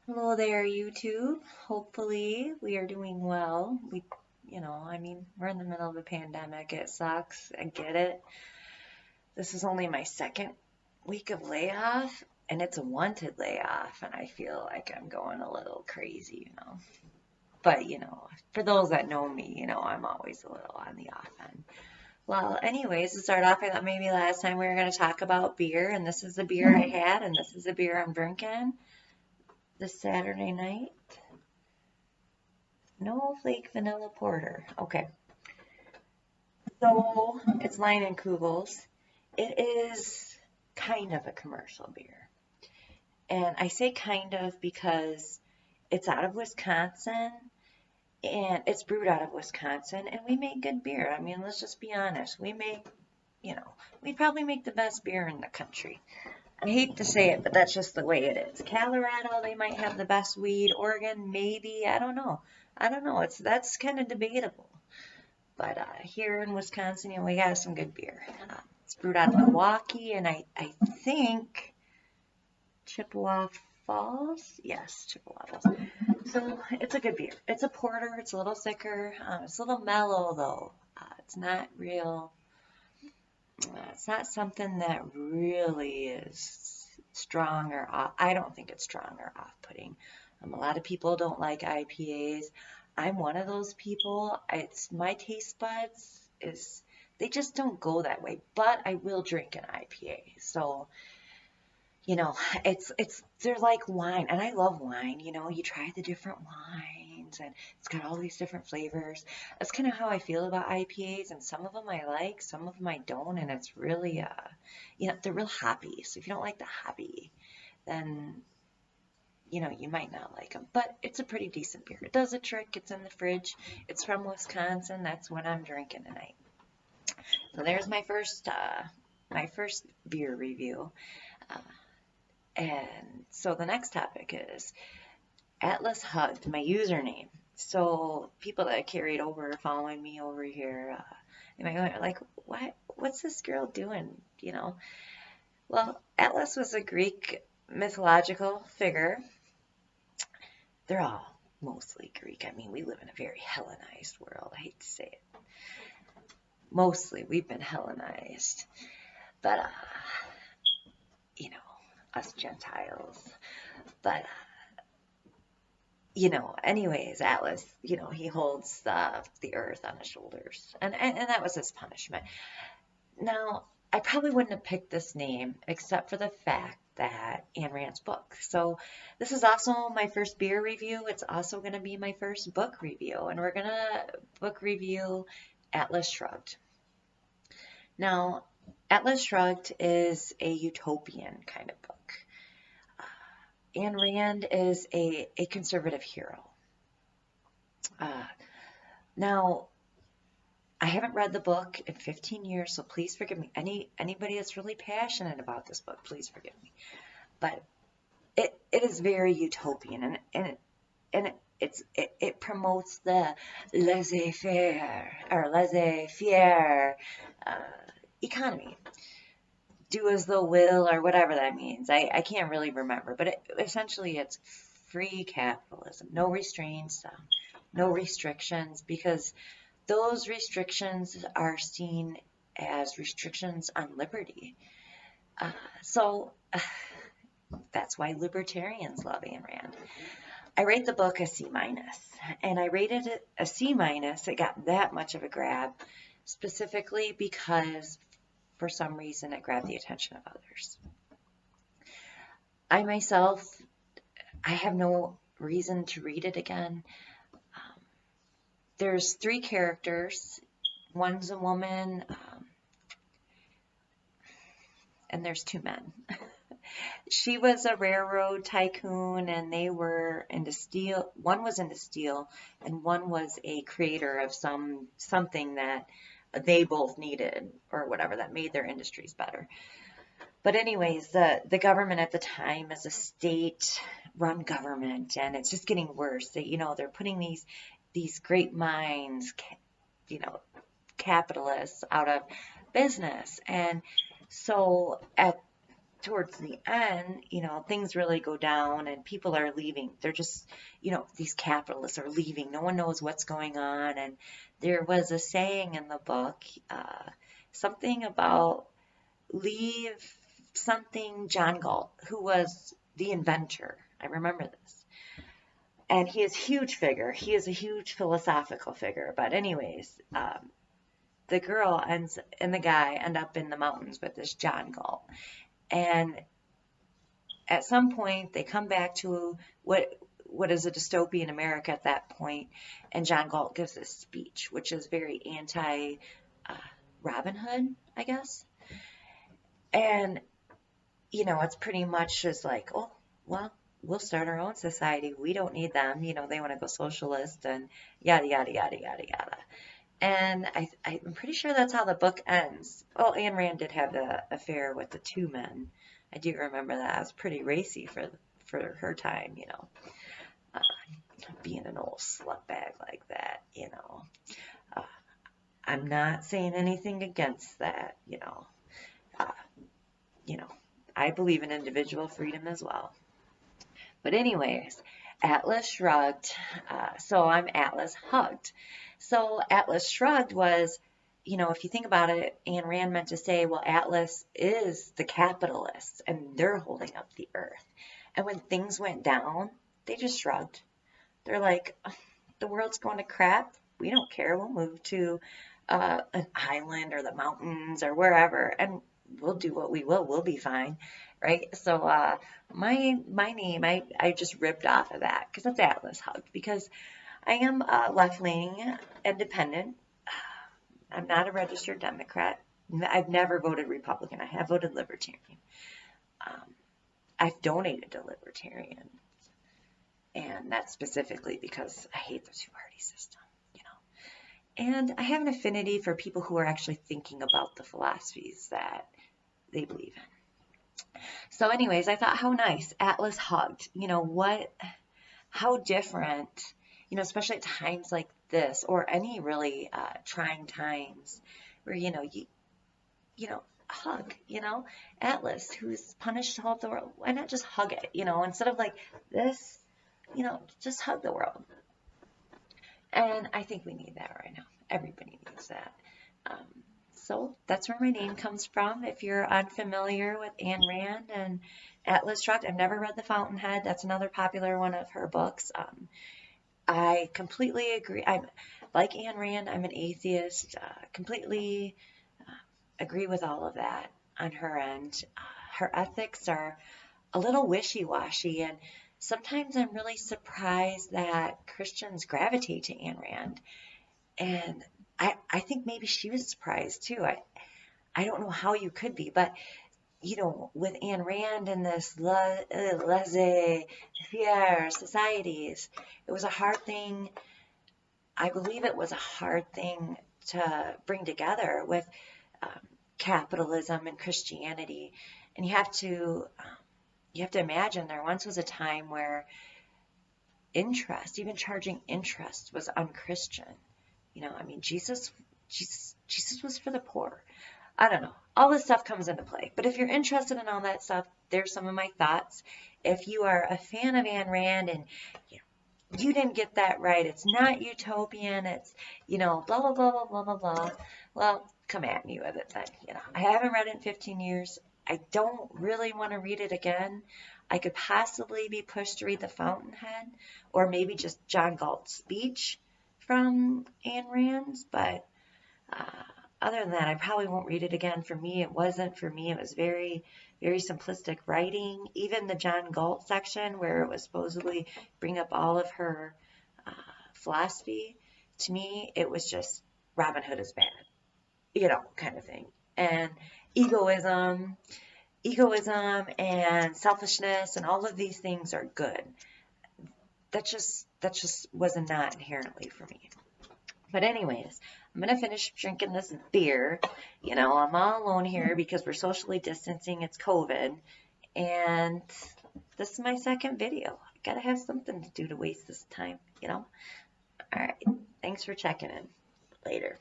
Hello there, YouTube. Hopefully, we are doing well. We're in the middle of a pandemic. It sucks. I get it. This is only my second week of layoff, and it's a wanted layoff, and I feel like I'm going a little crazy. But, for those that know me, I'm always a little on the off end. Well, anyways, to start off, I thought maybe last time we were going to talk about beer, and this is the beer I had, and this is the beer I'm drinking this Saturday night. No flake vanilla porter. Okay. So it's Leinenkugel's. It is kind of a commercial beer. And I say kind of because it's out of Wisconsin and it's brewed out of Wisconsin and we make good beer. I mean, let's just be honest. We probably make the best beer in the country. I hate to say it, but that's just the way it is. Colorado, they might have the best weed. Oregon, maybe. I don't know. I don't know. That's kind of debatable. But here in Wisconsin, we got some good beer. It's brewed out of Milwaukee, and I think Chippewa Falls. Yes, Chippewa Falls. So it's a good beer. It's a porter. It's a little thicker. It's a little mellow though. It's not real. It's not something that really is strong or off. I don't think it's strong or off-putting. A lot of people don't like IPAs. I'm one of those people. It's my taste buds is they just don't go that way. But I will drink an IPA. So, you know, it's they're like wine, and I love wine. You try the different wines, and it's got all these different flavors. That's kind of how I feel about IPAs, and some of them I like, some of them I don't, and it's really they're real hoppy. So if you don't like the hoppy, then you might not like them, but it's a pretty decent beer. It does a trick. It's in the fridge. It's from Wisconsin. That's what I'm drinking tonight. So there's my first beer review. Uh, and so the next topic is Atlas Hugged, my username. So people that carried over, following me over here, they might go like, what? What's this girl doing? Well, Atlas was a Greek mythological figure. They're all mostly Greek. I mean, we live in a very Hellenized world. I hate to say it. Mostly, we've been Hellenized. But, you know, us Gentiles. But, anyways, Atlas, he holds the earth on his shoulders. And that was his punishment. Now, I probably wouldn't have picked this name except for the fact that Ayn Rand's book. So this is also my first beer review. It's also going to be my first book review, and we're going to book review Atlas Shrugged. Now, Atlas Shrugged is a utopian kind of book. Ayn Rand is a conservative hero. Uh, Now, I haven't read the book in 15 years, so please forgive me. Anybody that's really passionate about this book, please forgive me. But it is very utopian, and it promotes the laissez-faire or laissez-faire uh, economy. Do as thou will, or whatever that means. I can't really remember, but essentially it's free capitalism, no restraints, no restrictions, because those restrictions are seen as restrictions on liberty. Uh, so that's why libertarians love Ayn Rand. I rate the book a C minus, and I rated it a C minus. It got that much of a grab, specifically because for some reason it grabbed the attention of others. I myself, I have no reason to read it again. Um, there's three characters. One's a woman, and there's two men. She was a railroad tycoon, and they were into steel. One was into steel, and one was a creator of something that they both needed, or whatever, that made their industries better. But anyways, the government at the time is a state-run government, and it's just getting worse. They're putting these great minds, you know, capitalists out of business, and so at towards the end, things really go down and people are leaving. They're just, these capitalists are leaving. No one knows what's going on. And there was a saying in the book, something about leave something John Galt, who was the inventor. I remember this. And he is a huge figure. He is a huge philosophical figure. But anyways, the girl and the guy end up in the mountains with this John Galt. And at some point, they come back to what is a dystopian America at that point, and John Galt gives this speech, which is very anti Robin Hood, I guess. And it's pretty much just like, oh, well, we'll start our own society. We don't need them. They want to go socialist and yada yada yada yada yada. And I'm pretty sure that's how the book ends. Well, Ayn Rand did have the affair with the two men. I do remember that. It was pretty racy for her time, uh, being an old slutbag like that, Uh, I'm not saying anything against that, Uh, I believe in individual freedom as well. But anyways, Atlas Shrugged. So I'm Atlas Hugged. So Atlas Shrugged was, if you think about it, Ayn Rand meant to say, well, Atlas is the capitalists and they're holding up the earth. And when things went down, they just shrugged. They're like, the world's going to crap. We don't care. We'll move to an island or the mountains or wherever, and we'll do what we will. We'll be fine, right? So my name, I just ripped off of that because it's Atlas Hugged, because I am left-leaning, independent. I'm not a registered Democrat. I've never voted Republican. I have voted Libertarian. I've donated to Libertarian, and that's specifically because I hate the two-party system, And I have an affinity for people who are actually thinking about the philosophies that they believe in. So anyways, I thought, how nice, Atlas Hugged. How different, especially at times like this, or any really trying times where, hug, Atlas, who's punished to help the world. Why not just hug it, instead of like this, just hug the world. And I think we need that right now. Everybody needs that. So that's where my name comes from. If you're unfamiliar with Ayn Rand and Atlas Shrugged, I've never read The Fountainhead. That's another popular one of her books. I completely agree. I'm like Ayn Rand. I'm an atheist. Completely agree with all of that on her end. Her ethics are a little wishy-washy, and sometimes I'm really surprised that Christians gravitate to Ayn Rand. And I think maybe she was surprised too. I don't know how you could be, but with Ayn Rand and this laissez-faire societies, it was a hard thing. I believe it was a hard thing to bring together with capitalism and Christianity. And you have to imagine there once was a time where interest, even charging interest, was unchristian. Jesus was for the poor. I don't know. All this stuff comes into play. But if you're interested in all that stuff, there's some of my thoughts. If you are a fan of Ayn Rand and you didn't get that right, it's not utopian, it's, blah, blah, blah, blah, blah, blah, blah, well, come at me with it then. I haven't read it in 15 years. I don't really want to read it again. I could possibly be pushed to read The Fountainhead, or maybe just John Galt's speech from Ayn Rand's, but other than that, I probably won't read it again. For me, it wasn't. For me, it was very, very simplistic writing. Even the John Galt section, where it was supposedly bring up all of her philosophy, to me, it was just Robin Hood is bad, kind of thing. And egoism and selfishness and all of these things are good. That just was not inherently for me. But anyways, I'm going to finish drinking this beer. I'm all alone here because we're socially distancing. It's COVID. And this is my second video. I got to have something to do to waste this time, All right. Thanks for checking in. Later.